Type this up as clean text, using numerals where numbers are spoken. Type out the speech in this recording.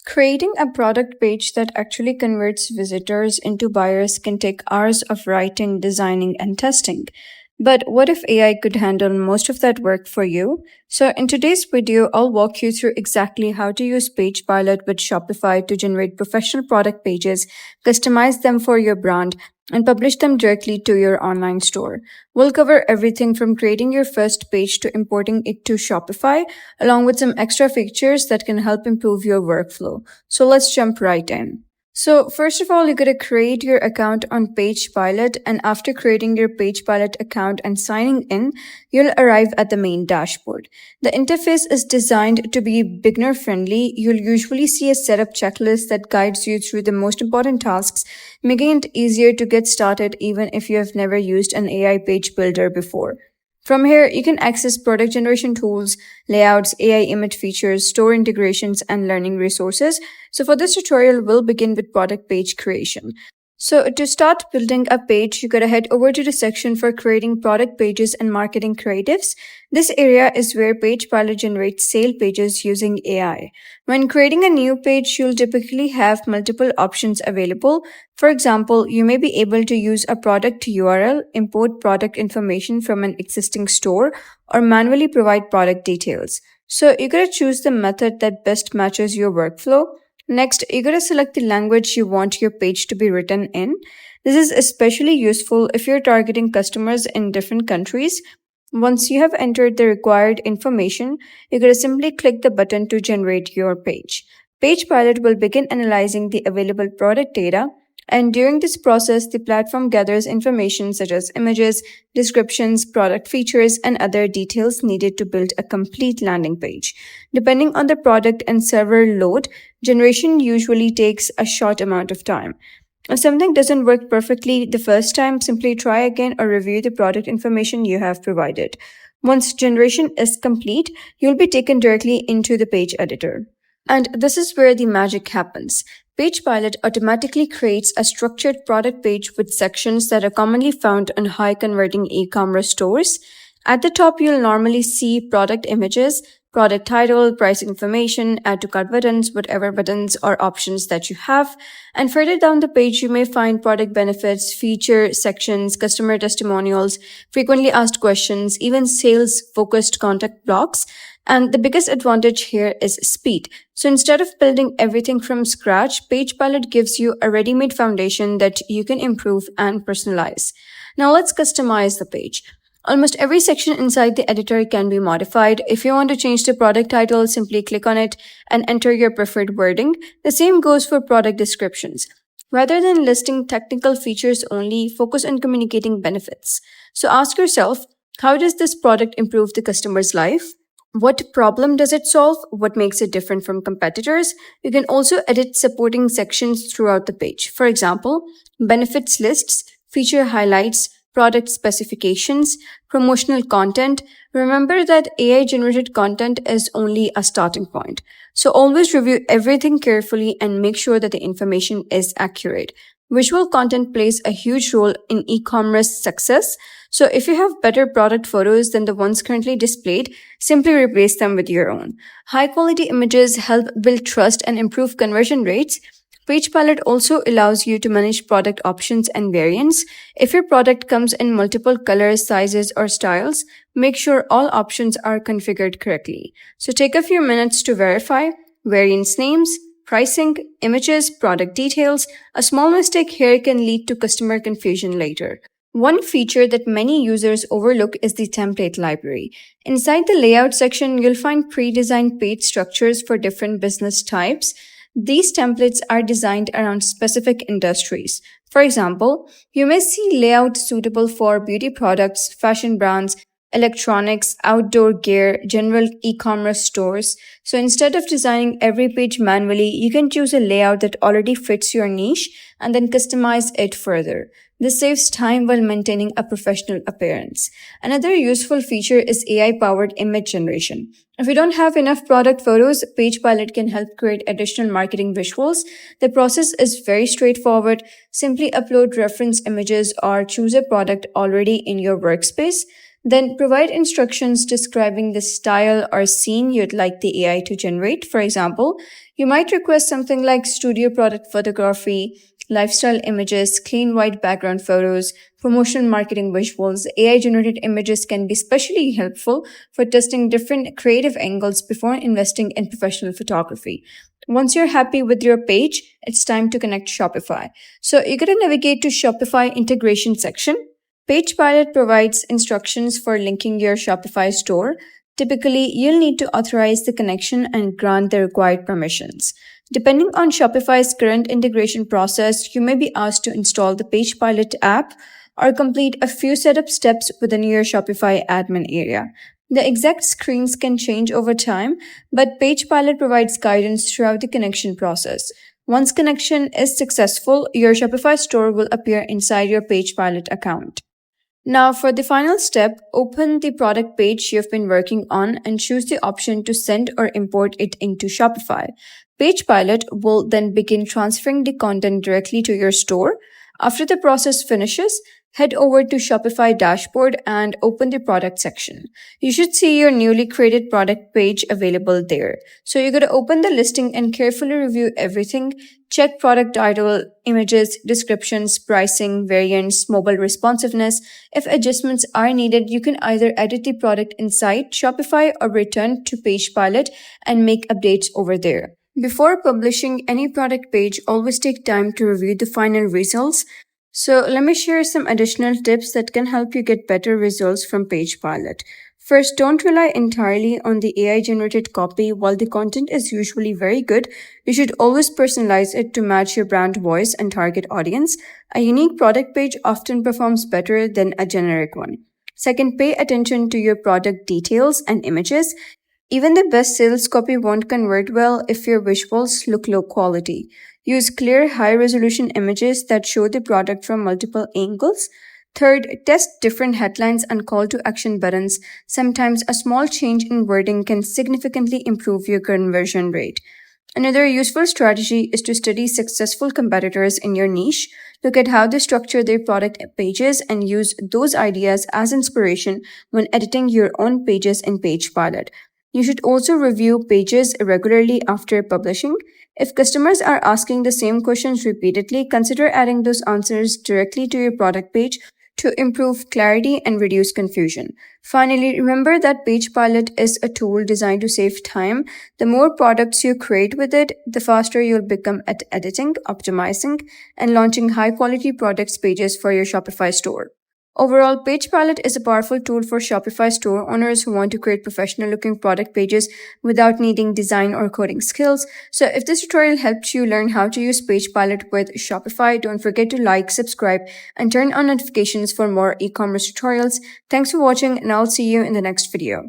Creating a product page that actually converts visitors into buyers can take hours of writing, designing, and testing. But what if AI could handle most of that work for you? So, in today's video, I'll walk you through exactly how to use PagePilot with Shopify to generate professional product pages, customize them for your brand, and publish them directly to your online store. We'll cover everything from creating your first page to importing it to Shopify, along with some extra features that can help improve your workflow. So let's jump right in. So first of all, you gotta create your account on PagePilot, and after creating your PagePilot account and signing in, you'll arrive at the main dashboard. The interface is designed to be beginner friendly. You'll usually see a setup checklist that guides you through the most important tasks, making it easier to get started even if you have never used an AI page builder before. From here, you can access product generation tools, layouts, AI image features, store integrations, and learning resources. So for this tutorial, we'll begin with product page creation. So to start building a page, you gotta head over to the section for creating product pages and marketing creatives. This area is where PagePilot generates sale pages using AI. When creating a new page, you'll typically have multiple options available. For example, you may be able to use a product URL, import product information from an existing store, or manually provide product details. So you gotta choose the method that best matches your workflow. Next, you gotta select the language you want your page to be written in. This is especially useful if you're targeting customers in different countries. Once you have entered the required information, you gotta simply click the button to generate your page. PagePilot will begin analyzing the available product data, and during this process, the platform gathers information such as images, descriptions, product features, and other details needed to build a complete landing page. Depending on the product and server load, generation usually takes a short amount of time. If something doesn't work perfectly the first time, simply try again or review the product information you have provided. Once generation is complete, you'll be taken directly into the page editor. And this is where the magic happens. PagePilot automatically creates a structured product page with sections that are commonly found on high-converting e-commerce stores. At the top, you'll normally see product images, product title, price information, add to cart buttons, whatever buttons or options that you have. And further down the page, you may find product benefits, feature sections, customer testimonials, frequently asked questions, even sales-focused contact blocks. And the biggest advantage here is speed. So instead of building everything from scratch, PagePilot gives you a ready-made foundation that you can improve and personalize. Now let's customize the page. Almost every section inside the editor can be modified. If you want to change the product title, simply click on it and enter your preferred wording. The same goes for product descriptions. Rather than listing technical features only, focus on communicating benefits. So ask yourself, how does this product improve the customer's life? What problem does it solve? What makes it different from competitors? You can also edit supporting sections throughout the page. For example, benefits lists, feature highlights, product specifications, promotional content. Remember that AI-generated content is only a starting point. So always review everything carefully and make sure that the information is accurate. Visual content plays a huge role in e-commerce success. So if you have better product photos than the ones currently displayed, simply replace them with your own. High-quality images help build trust and improve conversion rates. PagePilot also allows you to manage product options and variants. If your product comes in multiple colors, sizes, or styles, make sure all options are configured correctly. So take a few minutes to verify variants names, pricing, images, product details. A small mistake here can lead to customer confusion later. One feature that many users overlook is the template library. Inside the layout section, you'll find pre-designed page structures for different business types. These templates are designed around specific industries. For example, you may see layouts suitable for beauty products, fashion brands, electronics, outdoor gear, general e-commerce stores. So instead of designing every page manually, you can choose a layout that already fits your niche and then customize it further. This saves time while maintaining a professional appearance. Another useful feature is AI-powered image generation. If you don't have enough product photos, PagePilot can help create additional marketing visuals. The process is very straightforward. Simply upload reference images or choose a product already in your workspace. Then provide instructions describing the style or scene you'd like the AI to generate. For example, You might request something like studio product photography, lifestyle images, clean white background photos, promotional marketing visuals. AI generated images can be especially helpful for testing different creative angles before investing in professional photography. Once you're happy with your page, it's time to connect Shopify. So you're going to navigate to Shopify integration section. PagePilot provides instructions for linking your Shopify store. Typically, you'll need to authorize the connection and grant the required permissions. Depending on Shopify's current integration process, you may be asked to install the PagePilot app or complete a few setup steps within your Shopify admin area. The exact screens can change over time, but PagePilot provides guidance throughout the connection process. Once connection is successful, your Shopify store will appear inside your PagePilot account. Now, for the final step, open the product page you've been working on and choose the option to send or import it into Shopify. PagePilot will then begin transferring the content directly to your store. After the process finishes, head over to Shopify dashboard and open the product section. You should see your newly created product page available there. So you're going to open the listing and carefully review everything. Check product title, images, descriptions, pricing, variants, mobile responsiveness. If adjustments are needed, you can either edit the product inside Shopify or return to PagePilot and make updates over there. Before publishing any product page, always take time to review the final results. So let me share some additional tips that can help you get better results from PagePilot. First, don't rely entirely on the AI-generated copy. While the content is usually very good, you should always personalize it to match your brand voice and target audience. A unique product page often performs better than a generic one. Second, pay attention to your product details and images. Even the best sales copy won't convert well if your visuals look low quality. Use clear, high-resolution images that show the product from multiple angles. Third, test different headlines and call-to-action buttons. Sometimes a small change in wording can significantly improve your conversion rate. Another useful strategy is to study successful competitors in your niche. Look at how they structure their product pages and use those ideas as inspiration when editing your own pages in PagePilot. You should also review pages regularly after publishing. If customers are asking the same questions repeatedly, consider adding those answers directly to your product page to improve clarity and reduce confusion. Finally, remember that PagePilot is a tool designed to save time. The more products you create with it, the faster you'll become at editing, optimizing, and launching high-quality products pages for your Shopify store. Overall, PagePilot is a powerful tool for Shopify store owners who want to create professional-looking product pages without needing design or coding skills. So if this tutorial helped you learn how to use PagePilot with Shopify, don't forget to like, subscribe, and turn on notifications for more e-commerce tutorials. Thanks for watching, and I'll see you in the next video.